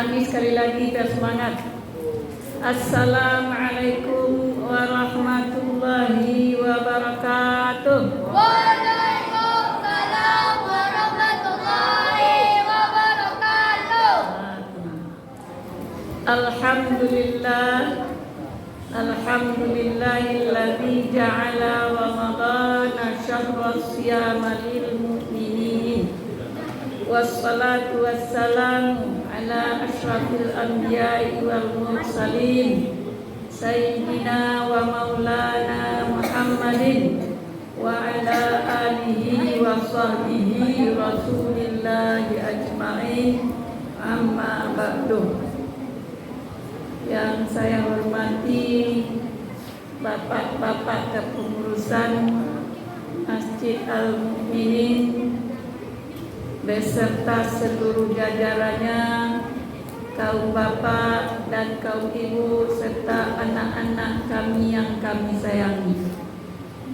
Ulangi sekali lagi biar semangat. Assalamualaikum warahmatullahi wabarakatuh. Waalaikumsalam warahmatullahi wabarakatuh. Alhamdulillahilladzi ja'ala ramadhana syahra siyama lil mu'minin. Wassalatu wassalamu ala asyrafil anbiya'i wal mursalin sayyidina wa maulana Muhammadin wa ala alihi wa sahbihi rasulillahi ajma'in, amma ba'du. Yang saya hormati bapak-bapak kepengurusan Masjid Al-Mukminin beserta seluruh jajarannya, kaum bapak dan kaum ibu serta anak-anak kami yang kami sayangi.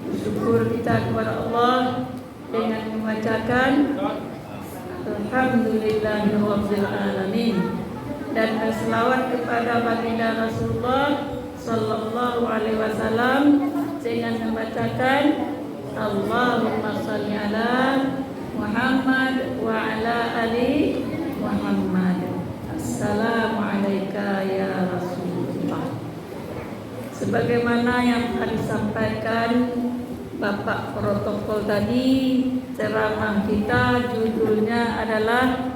Bersyukur kita kepada Allah dengan membacakan Alhamdulillahirabbil alamin dan berselawat kepada baginda Rasulullah sallallahu alaihi wasallam dengan membacakan Allahumma shalli ala Muhammad wa ala ali Muhammad. Assalamualaikum ya Rasulullah. Sebagaimana yang tadi disampaikan Bapak protokol tadi, ceramah kita judulnya adalah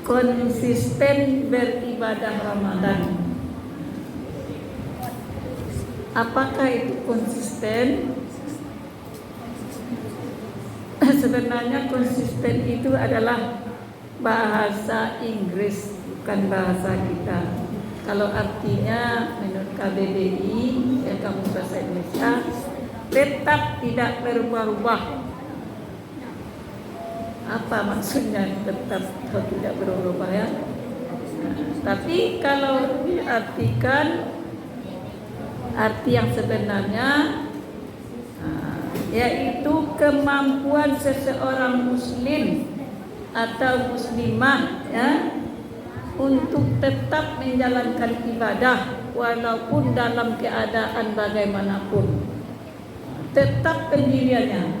konsisten beribadah Ramadan. Apakah itu konsisten? Sebenarnya konsisten itu adalah bahasa Inggris, bukan bahasa kita. Kalau artinya menurut KBBI, Kamus Bahasa Indonesia, tetap tidak berubah-ubah. Apa maksudnya tetap tidak berubah ya? Tapi kalau diartikan arti yang sebenarnya yaitu kemampuan seseorang muslim atau muslimah ya untuk tetap menjalankan ibadah walaupun dalam keadaan bagaimanapun. Tetap pendiriannya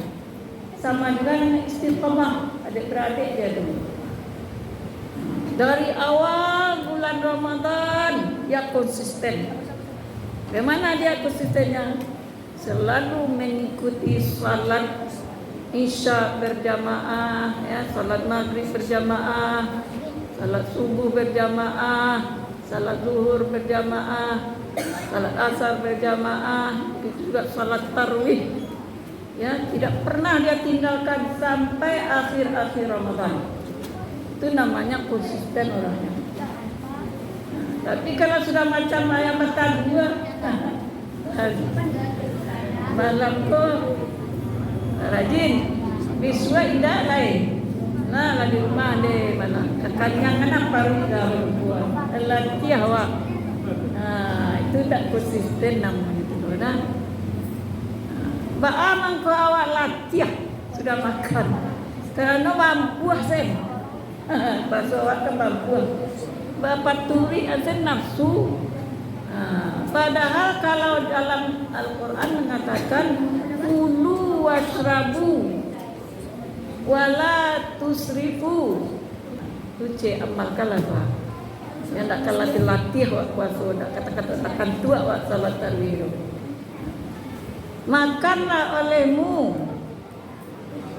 sama dengan istiqamah adik-beradik dia dulu. Dari awal bulan Ramadan dia konsisten. Bagaimana dia konsistennya? Selalu mengikuti salat Isya berjamaah, ya, salat Maghrib berjamaah, salat Subuh berjamaah, salat Zuhur berjamaah, salat Asar berjamaah, itu juga salat Tarawih. Ya, tidak pernah dia tinggalkan sampai akhir-akhir Ramadan. Itu namanya konsisten orangnya. Tapi kalau sudah macam ayam petang juga, malam tu rajin, biswa indah lain. Nah, di rumah deh mana? Kekanyang anak baru dah berbuat. Latih awak. Nah, itu tak konsisten namanya itu, nah. Baamang ko awak latih sudah makan. Kerana mampu sen. Bahasa awak kan mampu. Bapak turi asen nafsu. Padahal kalau dalam Al-Quran mengatakan kulu washrabu wala tusrifu. Tuce amalkanlah Pak. Yang tak kalah dilatih wak puasa, tak kata-kata takkan tua wak salat tarawih. Makanlah olehmu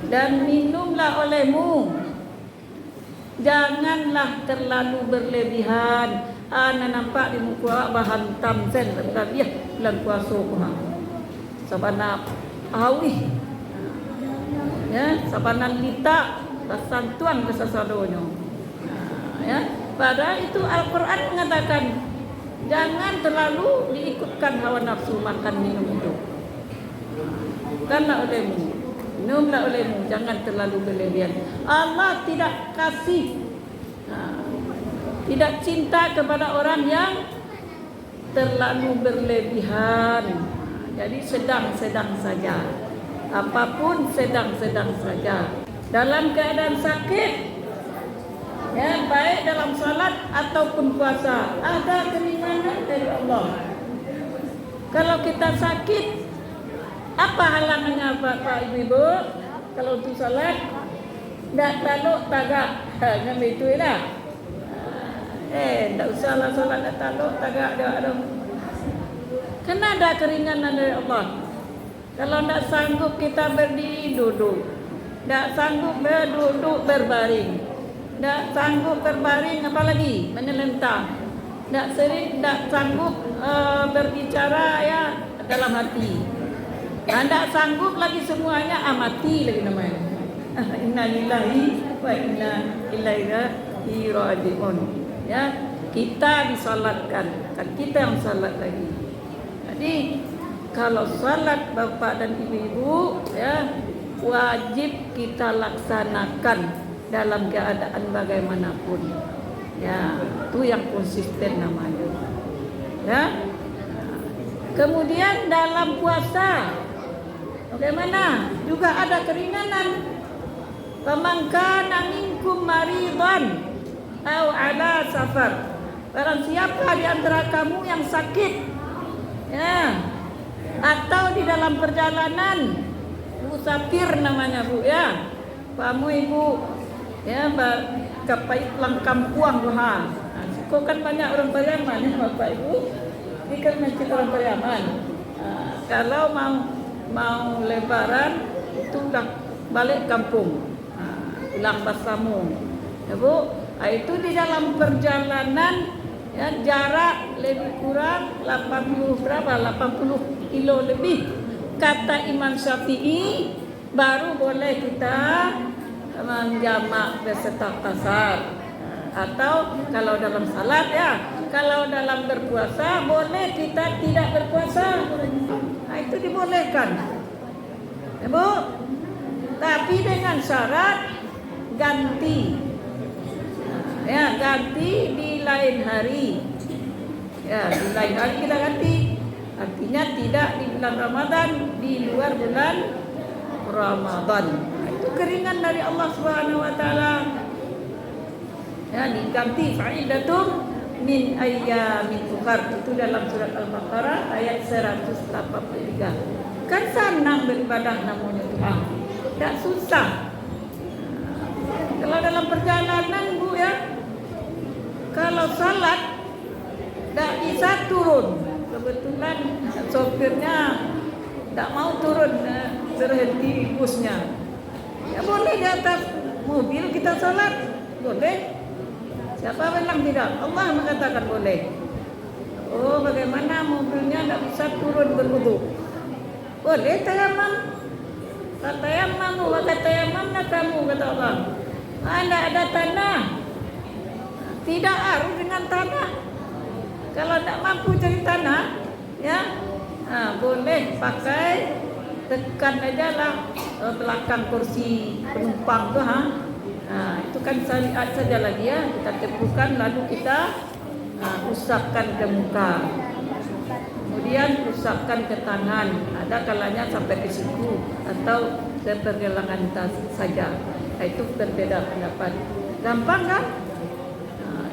dan minumlah olehmu. Janganlah terlalu berlebihan. Ana nampak di muka bahan tamsen berlebihan bulan puasa kuha. Sabana awih, ya, sabana lita basantuan kesasadonyo. Ya, padahal itu Al-Quran mengatakan jangan terlalu diikutkan hawa nafsu makan minum itu. Makanlah olehmu, minumlah olehmu, jangan terlalu berlebihan. Allah tidak kasih, tidak cinta kepada orang yang terlalu berlebihan. Jadi sedang-sedang saja. Apapun sedang-sedang saja. Dalam keadaan sakit, Ya, baik dalam salat ataupun puasa, ada keringanan dari Allah. Kalau kita sakit, apa halangannya Bapak Ibu? Kalau untuk salat, tak taluk tagak, macam itu lah. Tak usahlah salat tak taluk tagak dah. Kena ada keringanan dari Allah. Kalau tak sanggup kita berdiri, duduk. Tak sanggup berduduk, berbaring. Tak sanggup berbaring, apalagi menelentang. Tak sanggup berbicara ya dalam hati. Tak sanggup lagi semuanya, amati lagi namanya. Inna lillahi wa inna ilaihi raji'un. Ya, kita disalatkan, kan kita yang salat lagi. Jadi kalau salat Bapak dan Ibu ya wajib kita laksanakan dalam keadaan bagaimanapun. Ya, itu yang konsisten namanya. Ya. Kemudian dalam puasa bagaimana? Juga ada keringanan. Faman kana minkum maridan au ala safar. Barang siapa di antara kamu yang sakit ya atau di dalam perjalanan, musafir namanya Bu ya. Kamu Ibu ya kapai lang kampuang doha. Kok kan banyak orang Pariaman ya Bapak Ibu. Ini kan mencari orang Pariaman. Kalau mau lebaran itu udah balik kampung. Pulang Basamu. Ya Bu, itu di dalam perjalanan ya jarak lebih kurang 80 kilo lebih. Kata Imam Syafi'i baru boleh kita menjamak beserta kasar. Atau kalau dalam salat ya, kalau dalam berpuasa boleh kita tidak berpuasa. Nah, itu dibolehkan. Ya Bu. Tapi dengan syarat ganti. Ya, ganti di lain hari. Ya, di lain hari kita ganti. Artinya tidak di bulan Ramadan, di luar bulan Ramadan. Nah, itu keringan dari Allah Subhanahu wa taala. Ya, diganti fa'idatun min ayyamin ukhar. Itu dalam surat Al-Baqarah ayat 183. Kan senang beribadah namanya Tuhan. Tak susah. Kalau dalam perjalanan Bu ya, kalau salat tak bisa turun. Kebetulan sopirnya tak mau turun, berhenti busnya. Ya boleh di atas mobil kita salat, boleh. Siapa bilang tidak? Allah mengatakan boleh. Oh, bagaimana mobilnya tak bisa turun berwudu? Boleh tayamam. Tayamam, wa tayamamna kamu kata Allah. Anda ada tanah. Tidak harus dengan tanah. Kalau tak mampu cari tanah, ya, boleh pakai tekan aja lah belakang kursi penumpang tu itu kan syariat saja lagi ya. Kita tepukan lalu kita usapkan ke muka. Kemudian usapkan ke tangan. Ada kalanya sampai ke siku atau ke pergelangan tas saja. Itu berbeda pendapat. Gampang kan?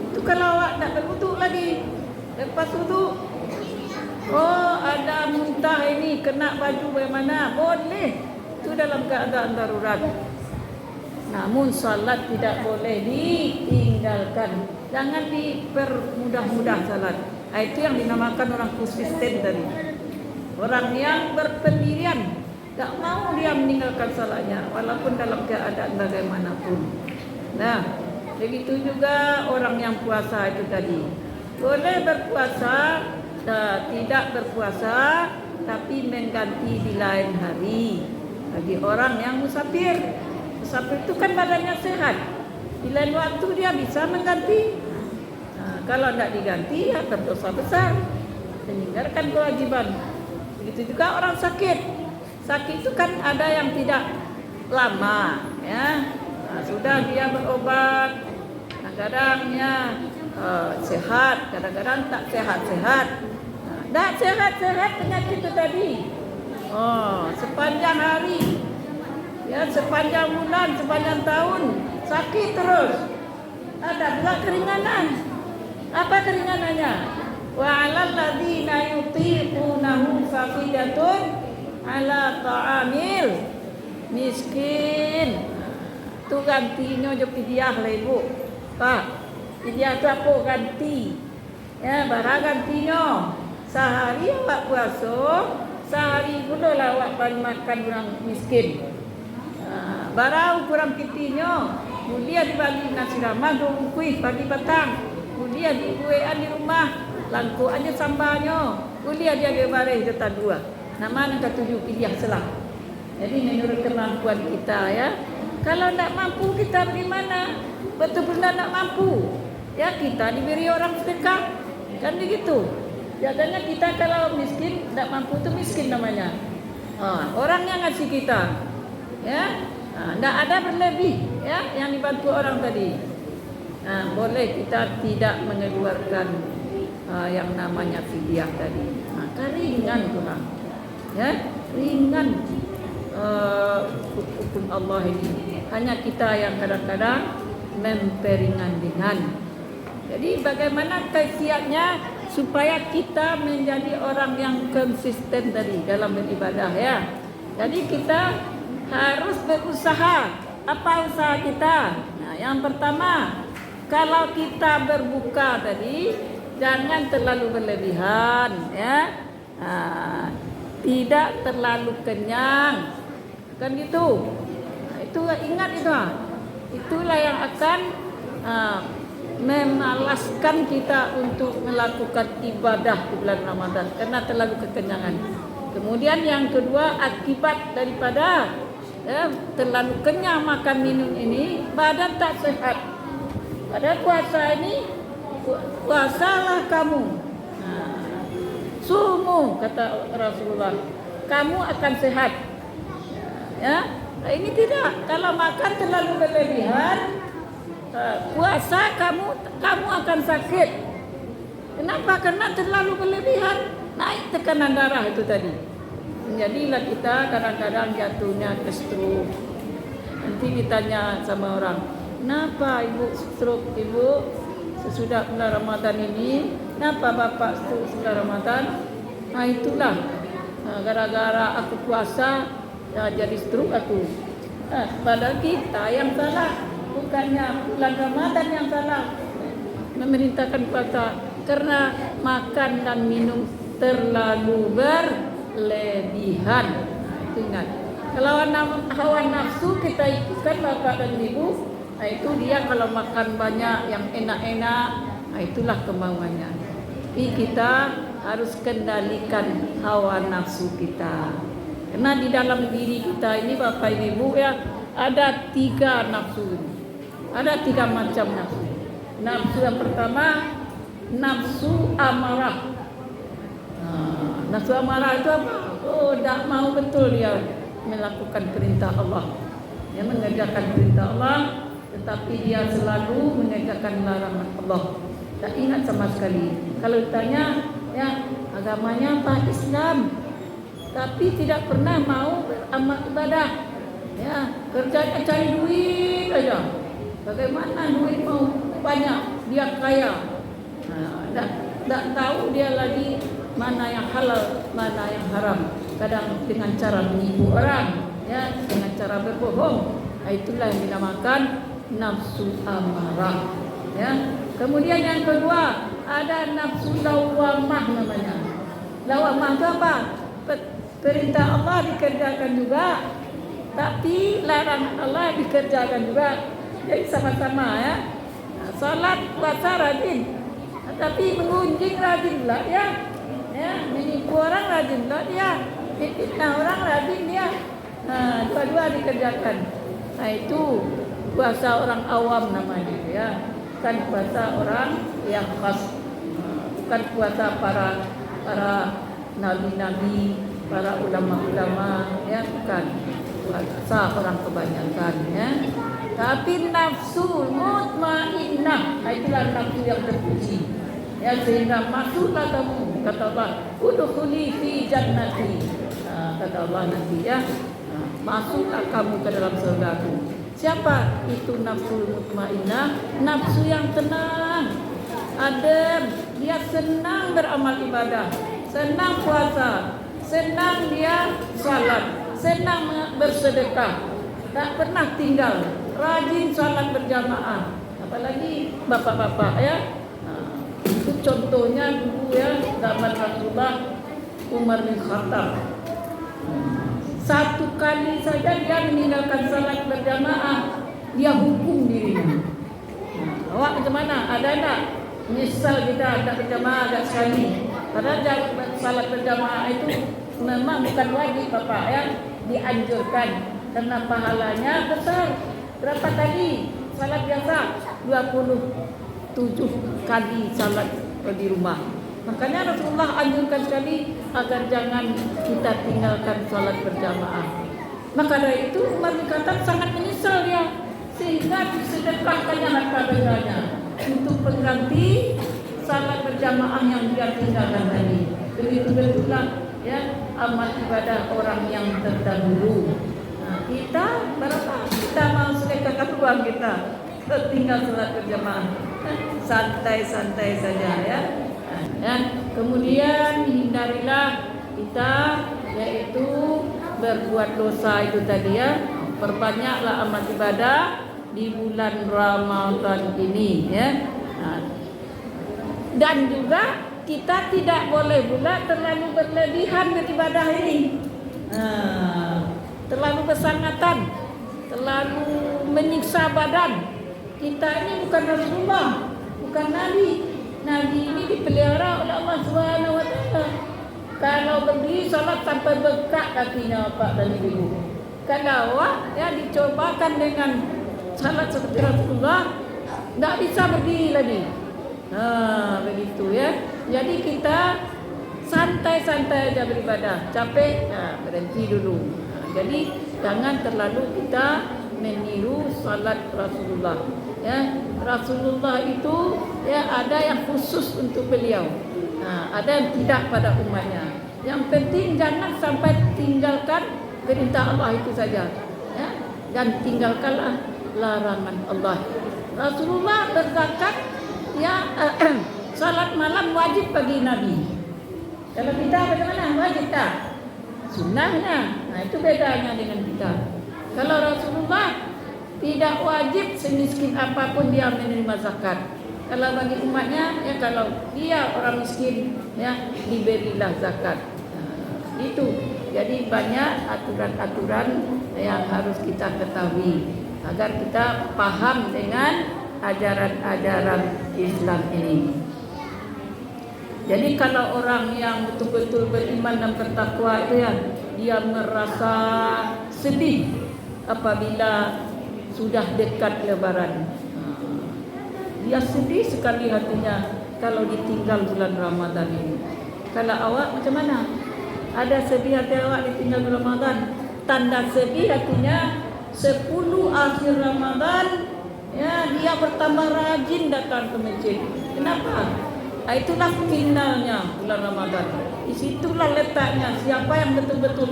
Itu kalau awak tak berwudu lagi. Lepas wudu, oh ada muntah ini kena baju bagaimana? Boleh. Itu dalam keadaan darurat. Namun salat tidak boleh ditinggalkan. Jangan dipermudah-mudah salat. Itu yang dinamakan orang konsisten tadi. Orang yang berpendirian, tak mau dia meninggalkan salatnya walaupun dalam keadaan bagaimanapun. Nah, begitu juga orang yang puasa itu tadi. Boleh berpuasa, tidak berpuasa, tapi mengganti di lain hari. Bagi orang yang musafir. Musafir itu kan badannya sehat. Di lain waktu dia bisa mengganti. Kalau tidak diganti, ya berdosa besar. Meninggalkan kewajiban. Begitu juga orang sakit. Sakit itu kan ada yang tidak lama. Ya. Sudah dia berobat. Kadang-kadang ya sehat, kadang-kadang tak sehat-sehat. Tak sehat-sehat penyakit itu tadi. Sepanjang hari, ya sepanjang bulan, sepanjang tahun sakit terus. Ada pula keringanan. Apa keringanannya? Wa 'alal ladzina yutiqunahu fafidatun 'ala ta'amil miskin. Tu gantinya je pidiah lah ibu. Pak, pidiah tu apa ganti? Ya, barang gantinya. Sehari awak puasa, sehari pula lah awak makan orang miskin. Barang kurang kitinya, kemudian dibagi nasi ramas 2 kuih pagi petang. Kemudian dibuat di rumah, langkuk aja sambalnya. Kemudian dia baris detan 2. Nama nak 7 pidiah selang. Jadi menurut kemampuan kita ya. Kalau tak mampu kita bagaimana? Betul-betul tak mampu. Ya kita diberi orang sedekah. Kan begitu. Jadinya kita kalau miskin, tak mampu tu miskin namanya. Orang yang ngasih kita. Ya. Tak ada berlebih ya yang dibantu orang tadi. Boleh kita tidak mengeluarkan yang namanya fidyah tadi. Maka ringan kurang. Ya, ringan hukum Allah ini. Hanya kita yang kadang-kadang memperingan-ringan. Jadi bagaimana kaifiatnya supaya kita menjadi orang yang konsisten tadi dalam beribadah ya. Jadi kita harus berusaha. Apa usaha kita? Nah, yang pertama, kalau kita berbuka tadi jangan terlalu berlebihan ya. Tidak terlalu kenyang. Kan gitu. Itu ingat itu. Itulah yang akan memalaskan kita untuk melakukan ibadah di bulan Ramadan karena terlalu kekenyangan. Kemudian yang kedua, akibat daripada terlalu kenyang makan minum ini, badan tak sehat. Pada puasa ini, puasalah kamu. Sumu kata Rasulullah, kamu akan sehat. Ya, ini tidak. Kalau makan terlalu berlebihan, puasa kamu akan sakit. Kenapa? Karena terlalu berlebihan, naik tekanan darah itu tadi. Jadilah kita kadang-kadang jatuhnya ke stroke. Nanti ditanya sama orang, kenapa ibu stroke ibu sesudah bulan Ramadan ini? Kenapa bapak stroke sesudah Ramadan? Itulah gara-gara aku puasa jadi stroke aku. Padahal kita yang salah, bukannya bulan Ramadan yang salah memerintahkan puasa karena makan dan minum terlalu berlebihan. Itu ingat. Kalau hawa nafsu kita ikutkan bapak dan ibu, itu dia kalau makan banyak yang enak-enak, itulah kemauannya. Tapi kita harus kendalikan hawa nafsu kita. Karena di dalam diri kita ini bapak ibu ya ada 3 nafsu. Ada 3 macam nafsu. Nafsu yang pertama nafsu amarah. Nafsu amarah itu apa? Tak mau betul dia melakukan perintah Allah. Dia mengerjakan perintah Allah, tetapi dia selalu mengerjakan larangan Allah. Tak ingat sama sekali. Kalau ditanya, ya agamanya apa? Islam. Tapi tidak pernah mau beramal ibadah. Ya, kerjanya cari duit aja. Bagaimana duit mau banyak? Dia kaya. Tak tahu dia lagi mana yang halal, mana yang haram. Kadang dengan cara menipu orang, ya, dengan cara berbohong. Itulah yang dinamakan nafsu amarah. Ya. Kemudian yang kedua ada nafsu lawamah namanya. Lawamah itu apa? Perintah Allah dikerjakan juga, tapi larangan Allah dikerjakan juga. Jadi sama-sama ya. Salat puasa rajin, tapi mengunjing rajin pula ya. Ya, menipu orang rajin pula dia. Fitnah orang rajin dia. Dua-dua dikerjakan. Itu puasa orang awam namanya ya. Bukan puasa orang yang khas. Bukan puasa para nabi-nabi, para ulama-ulama ya, bukan. Puasa orang kebanyakan ya. Tapi nafsu mutmainnah, itulah nafsu yang terpuji. Ya, sehingga masuklah kamu, kata Allah, udkhuli fi jannati. Kata Allah nanti ya, masuklah kamu ke dalam surgaku. Siapa itu nafsu mutmainnah? Nafsu yang tenang, adem, dia senang beramal ibadah, senang puasa, senang dia salat, senang bersedekah, tak pernah tinggal, rajin salat berjamaah. Apalagi bapak-bapak ya. Itu contohnya dulu ya, zaman Rasulullah Umar bin Khattab. Satu kali saja dia meninggalkan salat berjamaah, dia hukum dirinya. Awak macam mana? Ada tak? Menyesal kita tak berjamaah agak sekali. Padahal salat berjamaah itu memang bukan wajib bapak ya, dianjurkan karena pahalanya besar. Berapa kali salat biasa? 27 kali salat di rumah. Makanya Rasulullah anjurkan sekali agar jangan kita tinggalkan salat berjamaah. Maka dari itu Umar bin Khattab sangat menyesal ya, sehingga disedekahkannya harta bendanya untuk pengganti salat berjamaah yang dia tinggalkan tadi. Begitu-begitulah ya amal ibadah orang yang terdahulu. Nah, kita berapa? Kita mau sedekahkan uang kita, tinggal salat berjamaah. Santai-santai saja ya. Ya, kemudian hindarilah kita yaitu berbuat dosa itu tadi ya. Perbanyaklah amal ibadah di bulan Ramadan ini ya. Nah, dan juga kita tidak boleh pula terlalu berlebihan beribadah ini. Terlalu bersangatan, terlalu menyiksa badan. Kita ini bukan Rasulullah, bukan Nabi. Nabi ini dipelihara oleh Allah Subhanahu wa taala. Kalau berdiri salat sampai bengkak kakinya bapak dan ibu. Kalau ya dicobakan dengan salat seperti Rasulullah, tidak bisa berdiri lagi. Begitu ya. Jadi kita santai-santai aja beribadah. Capek, berhenti dulu. Jadi jangan terlalu kita meniru salat Rasulullah. Ya, Rasulullah itu ya ada yang khusus untuk beliau. Ada yang tidak pada umatnya. Yang penting jangan sampai tinggalkan perintah Allah itu saja. Ya, dan tinggalkanlah larangan Allah. Rasulullah berzakat ya salat malam wajib bagi Nabi. Kalau kita bagaimana? Wajib tak? Sunnahnya. Nah, itu bedanya dengan kita. Kalau Rasulullah tidak wajib semiskin apapun dia menerima zakat. Kalau bagi umatnya ya kalau dia orang miskin ya diberilah zakat. Itu. Jadi banyak aturan-aturan yang harus kita ketahui agar kita paham dengan ajaran-ajaran Islam ini. Jadi kalau orang yang betul-betul beriman dan bertakwa itu ya, dia merasa sedih apabila sudah dekat Lebaran. Dia sedih sekali hatinya kalau ditinggal bulan Ramadan ini. Kalau awak macam mana? Ada sedih hati awak ditinggal bulan Ramadan? Tanda sedih hatinya 10 akhir Ramadan ya dia bertambah rajin datang ke masjid. Kenapa? Itulah finalnya bulan Ramadan. Di situlah letaknya siapa yang betul-betul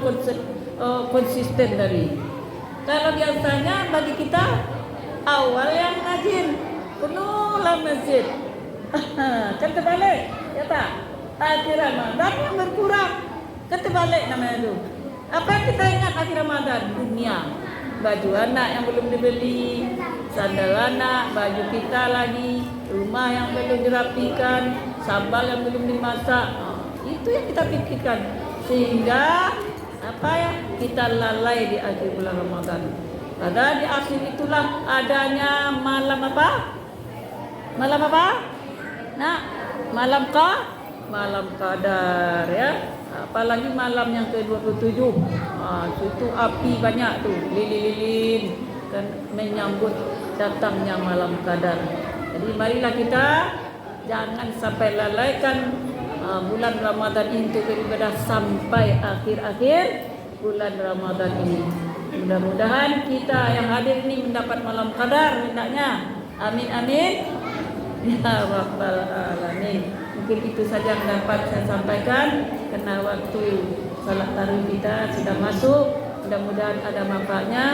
konsisten dari. Kalau biasanya bagi kita awal yang rajin penuhlah masjid. Kan terbalik, ya tak? Akhir Ramadan yang berkurang. Kan terbalik namanya itu. Apa yang kita ingat akhir Ramadan? Dunia. Baju anak yang belum dibeli, sandal anak, baju kita lagi, rumah yang belum dirapikan, sambal yang belum dimasak. Itu yang kita pikirkan. Sehingga apa ya? Kita lalai di akhir bulan Ramadan. Padahal di akhir itulah adanya malam apa? Malam apa? Nah, malam qadar ya. Apalagi malam yang ke-27. Itu api banyak tuh, lilin-lilin kan menyambut datangnya malam qadar. Jadi marilah kita jangan sampai lalaikan bulan Ramadan itu beribadah sampai akhir-akhir bulan Ramadan ini. Mudah-mudahan kita yang hadir ini mendapat malam qadar hendaknya. Amin amin. Ya rabbal alamin. Mungkin itu saja yang dapat saya sampaikan karena waktu salat tarawih kita sudah masuk. Mudah-mudahan ada manfaatnya.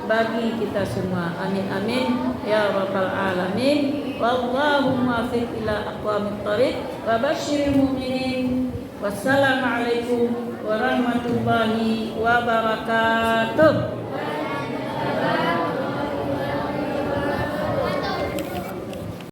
bagi kita semua. Amin amin ya rabbal alamin. Wallahumma fiq ila aqwamit thariq wa basyiril mu'minin. Wassalamualaikum warahmatullahi wabarakatuh.